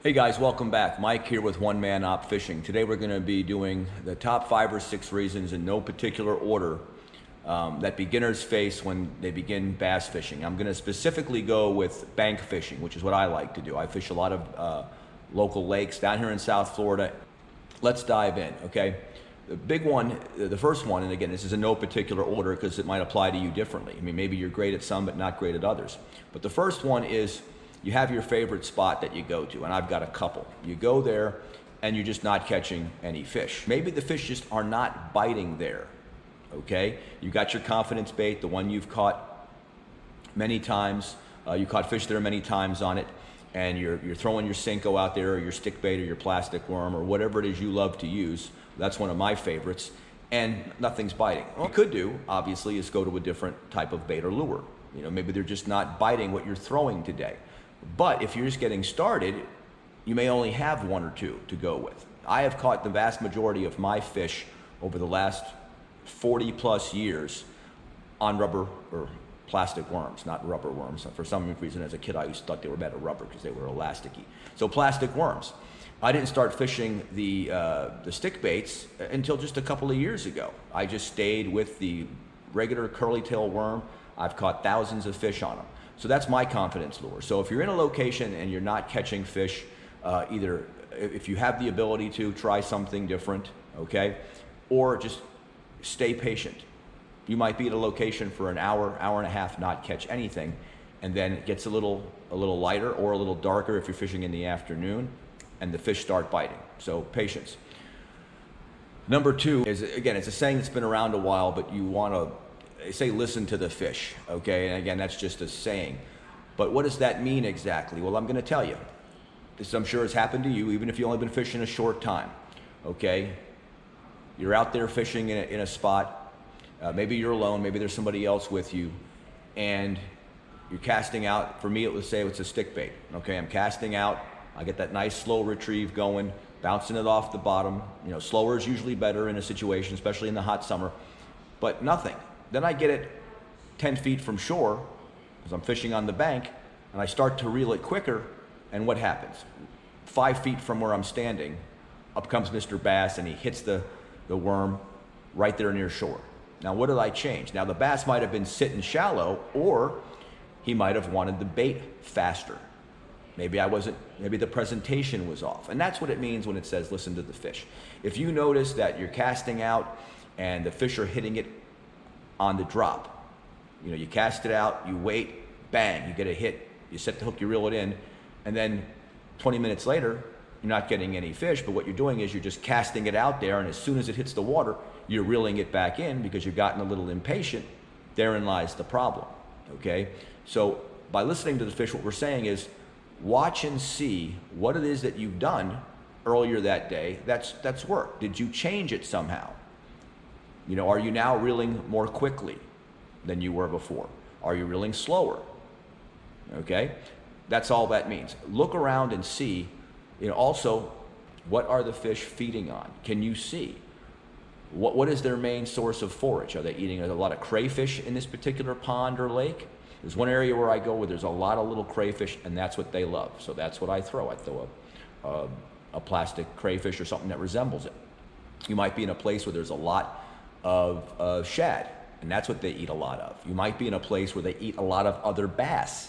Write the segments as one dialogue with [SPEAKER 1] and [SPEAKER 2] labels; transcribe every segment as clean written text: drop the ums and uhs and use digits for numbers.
[SPEAKER 1] Hey guys, welcome back. Mike here with One Man Op Fishing. Today we're going to be doing the top 5 or 6 reasons in no particular order that beginners face when they begin bass fishing. I'm going to specifically go with bank fishing, which is what I like to do. I fish a lot of local lakes down here in South Florida. Let's dive in, okay? The big one, the first one, and again, this is in no particular order because it might apply to you differently. I mean, maybe you're great at some but not great at others. But the first one is you have your favorite spot that you go to, and I've got a couple. You go there and you're just not catching any fish. Maybe the fish just are not biting there, okay? You got your confidence bait, the one you've caught many times. You caught fish there many times on it, and you're throwing your Senko out there or your stick bait or your plastic worm or whatever it is you love to use. That's one of my favorites, and nothing's biting. What you could do, obviously, is go to a different type of bait or lure. You know, maybe they're just not biting what you're throwing today. But if you're just getting started, you may only have 1 or 2 to go with. I have caught the vast majority of my fish over the last 40 plus years on rubber or plastic worms, not rubber worms. For some reason, as a kid, I used to thought they were better rubber because they were elasticy. So plastic worms. I didn't start fishing the stick baits until just a couple of years ago. I just stayed with the regular curly tail worm. I've caught thousands of fish on them. So that's my confidence lure. So if you're in a location and you're not catching fish, either if you have the ability to try something different, okay, or just stay patient. You might be at a location for an hour, hour and a half, not catch anything, and then it gets a little lighter or a little darker if you're fishing in the afternoon, and the fish start biting. So patience. Number 2 is, again, it's a saying that's been around a while, but you want to say listen to the fish, okay? And again, that's just a saying. But what does that mean exactly? Well, I'm going to tell you. This, I'm sure, has happened to you, even if you've only been fishing a short time, okay? You're out there fishing in a spot. Maybe you're alone. Maybe there's somebody else with you. And you're casting out. For me, it would say it's a stick bait, okay? I'm casting out. I get that nice slow retrieve going, bouncing it off the bottom. You know, slower is usually better in a situation, especially in the hot summer. But nothing. Then I get it 10 feet from shore, because I'm fishing on the bank, and I start to reel it quicker, and what happens? 5 feet from where I'm standing, up comes Mr. Bass, and he hits the worm right there near shore. Now, what did I change? Now, the bass might have been sitting shallow, or he might have wanted the bait faster. Maybe the presentation was off. And that's what it means when it says listen to the fish. If you notice that you're casting out and the fish are hitting it on the drop. You know, you cast it out, you wait, bang, you get a hit, you set the hook, you reel it in, and then 20 minutes later, you're not getting any fish, but what you're doing is you're just casting it out there, and as soon as it hits the water, you're reeling it back in because you've gotten a little impatient. Therein lies the problem, okay? So by listening to the fish, what we're saying is watch and see what it is that you've done earlier that day that's worked. Did you change it somehow? You know, are you now reeling more quickly than you were before? Are you reeling slower? Okay? That's all that means. Look around and see, you know, also, what are the fish feeding on? Can you see? What is their main source of forage? Are they eating a lot of crayfish in this particular pond or lake? There's one area where I go where there's a lot of little crayfish, and that's what they love. So that's what I throw. I throw a plastic crayfish or something that resembles it. You might be in a place where there's a lot of shad, and that's what they eat a lot of. You might be in a place where they eat a lot of other bass.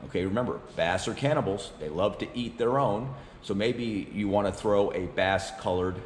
[SPEAKER 1] Okay, remember, bass are cannibals. They love to eat their own, so maybe you want to throw a bass-colored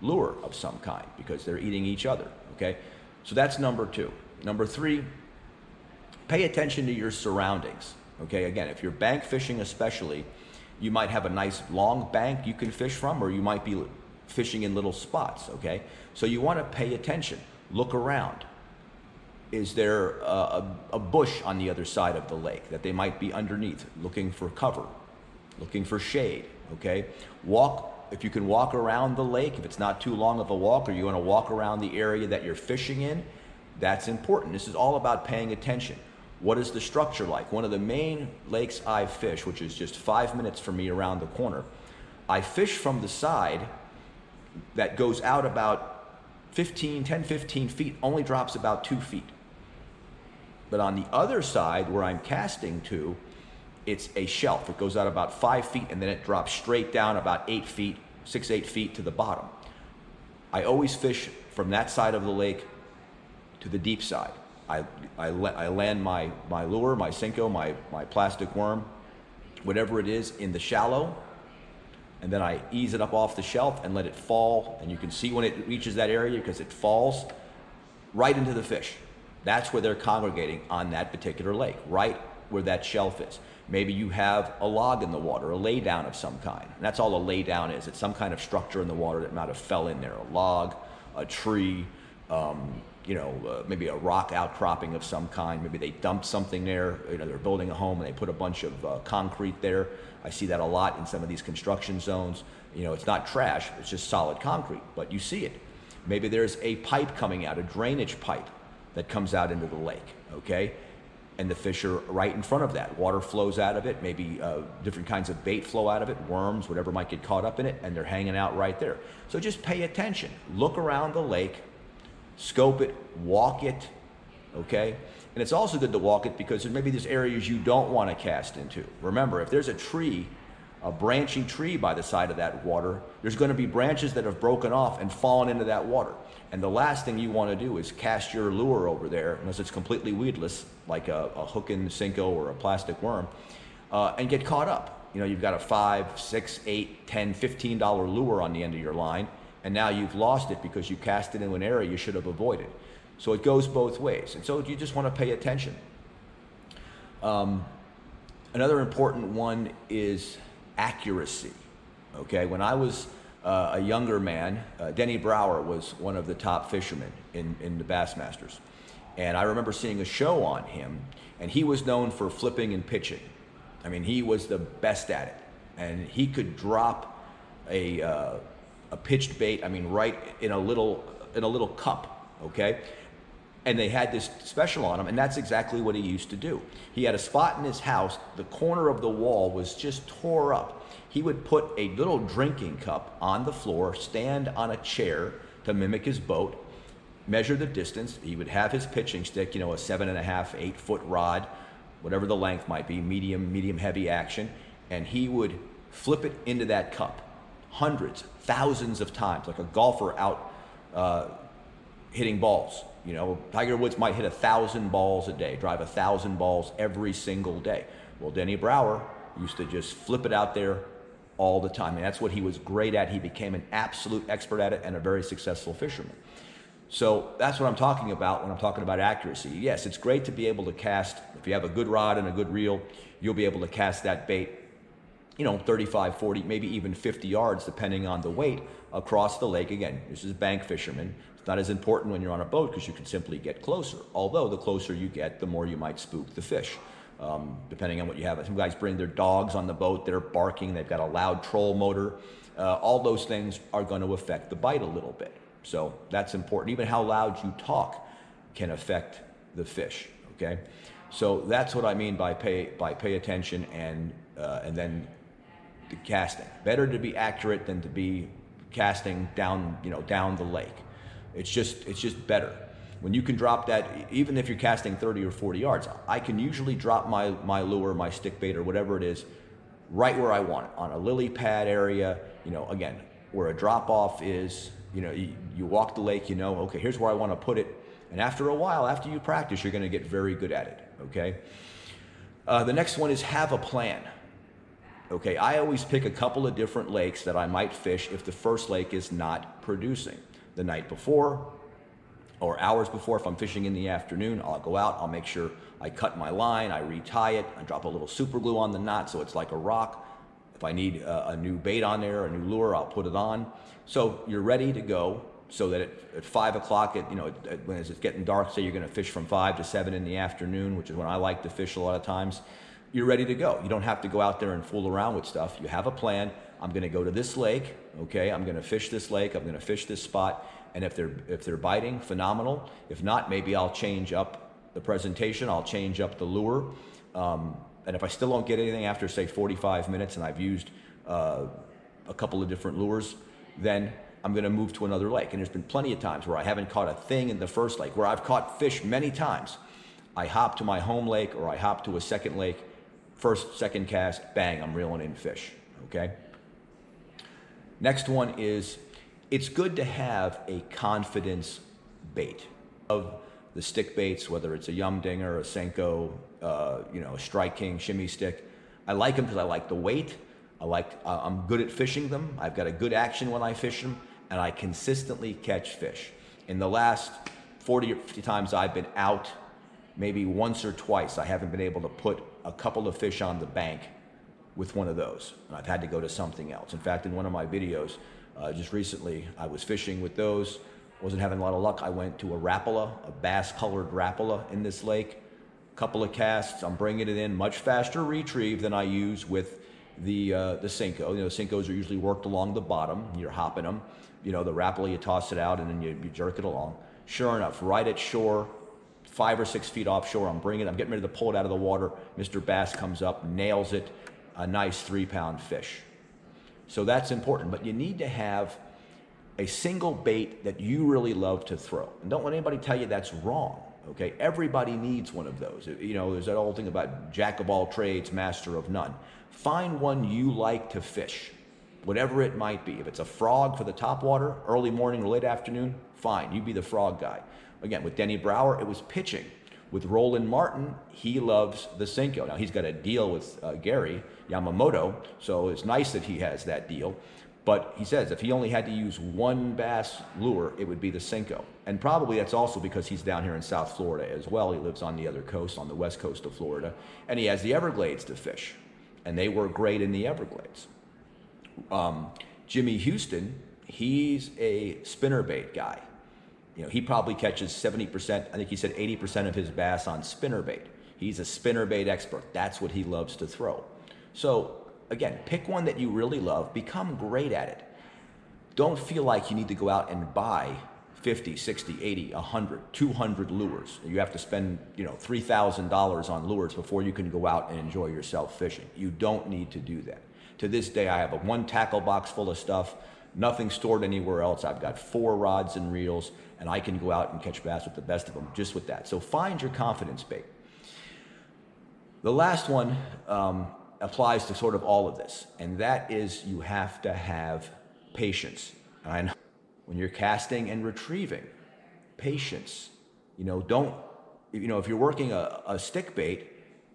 [SPEAKER 1] lure of some kind because they're eating each other, okay? So that's number 2. Number 3, pay attention to your surroundings, okay? Again, if you're bank fishing especially, you might have a nice long bank you can fish from, or you might be fishing in little spots, okay? So you want to pay attention, look around. Is there a bush on the other side of the lake that they might be underneath, looking for cover, looking for shade, okay? If you can walk around the lake, if it's not too long of a walk, or you want to walk around the area that you're fishing in, that's important. This is all about paying attention. What is the structure like? One of the main lakes I fish, which is just 5 minutes from me around the corner, I fish from the side that goes out about 10, 15 feet, only drops about 2 feet. But on the other side, where I'm casting to, it's a shelf. It goes out about 5 feet and then it drops straight down about 8 feet, 8 feet to the bottom. I always fish from that side of the lake to the deep side. I land my lure, my Senko, my plastic worm, whatever it is, in the shallow, and then I ease it up off the shelf and let it fall. And you can see when it reaches that area because it falls right into the fish. That's where they're congregating on that particular lake, right where that shelf is. Maybe you have a log in the water, a lay down of some kind. And that's all a lay down is. It's some kind of structure in the water that might have fell in there. A log, a tree, maybe a rock outcropping of some kind. Maybe they dumped something there. They're building a home and they put a bunch of concrete there. I see that a lot in some of these construction zones. It's not trash, it's just solid concrete, but you see it. Maybe there's a pipe coming out, a drainage pipe that comes out into the lake, okay? And the fish are right in front of that. Water flows out of it, maybe different kinds of bait flow out of it, worms, whatever might get caught up in it, and they're hanging out right there. So just pay attention. Look around the lake, scope it, walk it, okay? And it's also good to walk it because maybe there's areas you don't want to cast into. Remember, if there's a tree, a branching tree by the side of that water, there's going to be branches that have broken off and fallen into that water. And the last thing you want to do is cast your lure over there, unless it's completely weedless, like a hook and Senko or a plastic worm, and get caught up. You've got a $5, $6, $8, $10, $15 lure on the end of your line, and now you've lost it because you cast it into an area you should have avoided. So it goes both ways. And so you just want to pay attention. Another important one is accuracy. Okay, when I was a younger man, Denny Brower was one of the top fishermen in the Bassmasters. And I remember seeing a show on him, and he was known for flipping and pitching. I mean, he was the best at it. And he could drop a pitched bait, right in a little cup, okay? And they had this special on him, and that's exactly what he used to do. He had a spot in his house, the corner of the wall was just tore up. He would put a little drinking cup on the floor, stand on a chair to mimic his boat, measure the distance. He would have his pitching stick, a 7.5, 8 foot rod, whatever the length might be, medium heavy action, and he would flip it into that cup hundreds, thousands of times, like a golfer out hitting balls. Tiger Woods might hit 1,000 balls a day, drive 1,000 balls every single day. Well, Denny Brower used to just flip it out there all the time, and that's what he was great at. He became an absolute expert at it and a very successful fisherman. So that's what I'm talking about when I'm talking about accuracy. Yes, it's great to be able to cast. If you have a good rod and a good reel, you'll be able to cast that bait 35, 40, maybe even 50 yards, depending on the weight, across the lake. Again, this is bank fishermen. It's not as important when you're on a boat because you can simply get closer. Although the closer you get, the more you might spook the fish, depending on what you have. Some guys bring their dogs on the boat. They're barking. They've got a loud troll motor. All those things are going to affect the bite a little bit. So that's important. Even how loud you talk can affect the fish, okay? So that's what I mean by pay attention and then the casting. Better to be accurate than to be casting down, down the lake. It's just better. When you can drop that, even if you're casting 30 or 40 yards, I can usually drop my lure, my stick bait or whatever it is, right where I want it, on a lily pad area, again, where a drop off is, you walk the lake, okay, here's where I want to put it. And after a while, after you practice, you're going to get very good at it, okay? The next one is have a plan. Okay, I always pick a couple of different lakes that I might fish if the first lake is not producing. The night before or hours before, if I'm fishing in the afternoon, I'll go out, I'll make sure I cut my line, I retie it, I drop a little super glue on the knot so it's like a rock. If I need a new bait on there, a new lure, I'll put it on. So you're ready to go so that at 5 o'clock, when it's getting dark, say you're gonna fish from 5 to 7 in the afternoon, which is when I like to fish a lot of times, you're ready to go. You don't have to go out there and fool around with stuff. You have a plan. I'm gonna go to this lake, okay? I'm gonna fish this lake, I'm gonna fish this spot, and if they're biting, phenomenal. If not, maybe I'll change up the presentation, I'll change up the lure. And if I still don't get anything after, say, 45 minutes and I've used a couple of different lures, then I'm gonna move to another lake. And there's been plenty of times where I haven't caught a thing in the first lake, where I've caught fish many times. I hop to my home lake or I hop to a second lake, First, second cast, bang, I'm reeling in fish, okay? Next one is, it's good to have a confidence bait. Of the stick baits, whether it's a Yum Dinger, a Senko, a Strike King, Shimmy Stick, I like them because I like the weight. I'm good at fishing them. I've got a good action when I fish them, and I consistently catch fish. In the last 40 or 50 times I've been out, maybe once or twice, I haven't been able to put a couple of fish on the bank with one of those. And I've had to go to something else. In fact, in one of my videos, just recently, I was fishing with those, wasn't having a lot of luck. I went to a Rapala, a bass-colored Rapala in this lake. Couple of casts, I'm bringing it in, much faster retrieve than I use with the Senko. Senkos are usually worked along the bottom. You're hopping them. The Rapala, you toss it out and then you jerk it along. Sure enough, right at shore, 5 or 6 feet offshore, I'm getting ready to pull it out of the water. Mr. Bass comes up, nails it, a nice 3-pound fish. So that's important, but you need to have a single bait that you really love to throw. And don't let anybody tell you that's wrong, okay? Everybody needs one of those. There's that old thing about jack of all trades, master of none. Find one you like to fish, whatever it might be. If it's a frog for the topwater, early morning or late afternoon, fine, you be the frog guy. Again, with Denny Brower, it was pitching. With Roland Martin, he loves the Senko. Now, he's got a deal with Gary Yamamoto, so it's nice that he has that deal. But he says if he only had to use one bass lure, it would be the Senko. And probably that's also because he's down here in South Florida as well. He lives on the other coast, on the west coast of Florida. And he has the Everglades to fish. And they work great in the Everglades. Jimmy Houston, he's a spinnerbait guy. He probably catches 70%, I think he said 80% of his bass on spinnerbait. He's a spinnerbait expert. That's what he loves to throw. So again, pick one that you really love, become great at it. Don't feel like you need to go out and buy 50, 60, 80, 100, 200 lures. You have to spend, $3,000 on lures before you can go out and enjoy yourself fishing. You don't need to do that. To this day, I have one tackle box full of stuff, nothing stored anywhere else. I've got 4 rods and reels, and I can go out and catch bass with the best of them just with that. So find your confidence bait. The last one applies to sort of all of this, and that is you have to have patience. And I know when you're casting and retrieving, patience. If you're working a stick bait,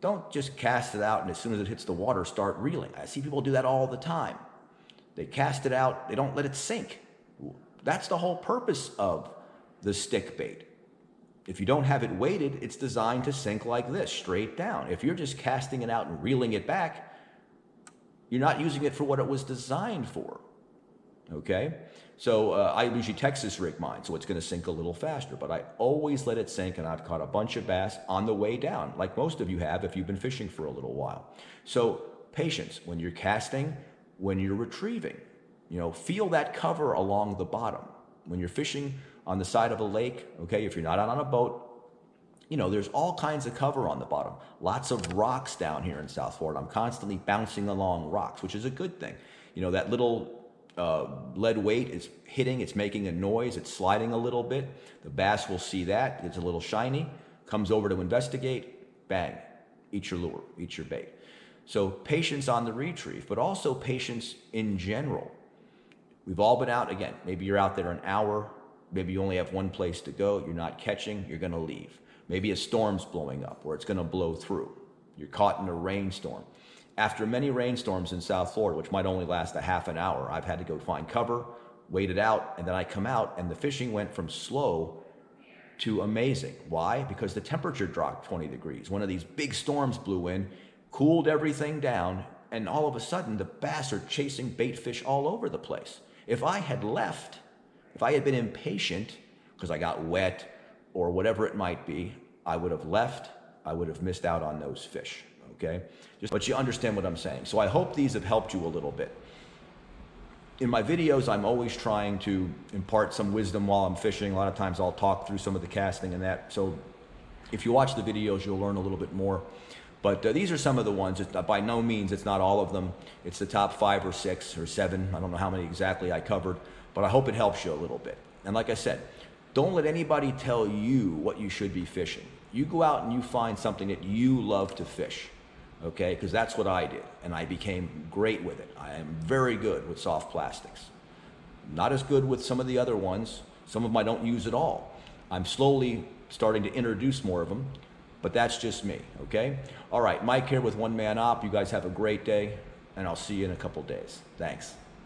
[SPEAKER 1] don't just cast it out and as soon as it hits the water, start reeling. I see people do that all the time. They cast it out, they don't let it sink. That's the whole purpose of the stick bait. If you don't have it weighted, it's designed to sink like this, straight down. If you're just casting it out and reeling it back, you're not using it for what it was designed for, okay? So I usually Texas rig mine, so it's gonna sink a little faster, but I always let it sink, and I've caught a bunch of bass on the way down, like most of you have if you've been fishing for a little while. So patience when you're casting, when you're retrieving. Feel that cover along the bottom. When you're fishing on the side of a lake, okay, if you're not out on a boat, there's all kinds of cover on the bottom. Lots of rocks down here in South Florida. I'm constantly bouncing along rocks, which is a good thing. That little lead weight is hitting, it's making a noise, it's sliding a little bit. The bass will see that, it's a little shiny, comes over to investigate, bang, eat your lure, eat your bait. So patience on the retrieve, but also patience in general. We've all been out, again, maybe you're out there an hour, maybe you only have one place to go, you're not catching, you're gonna leave. Maybe a storm's blowing up or it's gonna blow through. You're caught in a rainstorm. After many rainstorms in South Florida, which might only last a half an hour, I've had to go find cover, wait it out, and then I come out and the fishing went from slow to amazing. Why? Because the temperature dropped 20 degrees. One of these big storms blew in, cooled everything down, and all of a sudden the bass are chasing bait fish all over the place. If I had left, if I had been impatient because I got wet or whatever it might be, I would have left, I would have missed out on those fish, okay? But you understand what I'm saying. So I hope these have helped you a little bit. In my videos, I'm always trying to impart some wisdom while I'm fishing. A lot of times I'll talk through some of the casting and that. So if you watch the videos, you'll learn a little bit more. But these are some of the ones. By no means, it's not all of them. It's the top 5 or 6 or 7. I don't know how many exactly I covered, but I hope it helps you a little bit. And like I said, don't let anybody tell you what you should be fishing. You go out and you find something that you love to fish. okay? Because that's what I did, and I became great with it. I am very good with soft plastics. Not as good with some of the other ones. Some of them I don't use at all. I'm slowly starting to introduce more of them, but that's just me, okay? All right, Mike here with One Man Op. You guys have a great day, and I'll see you in a couple days. Thanks.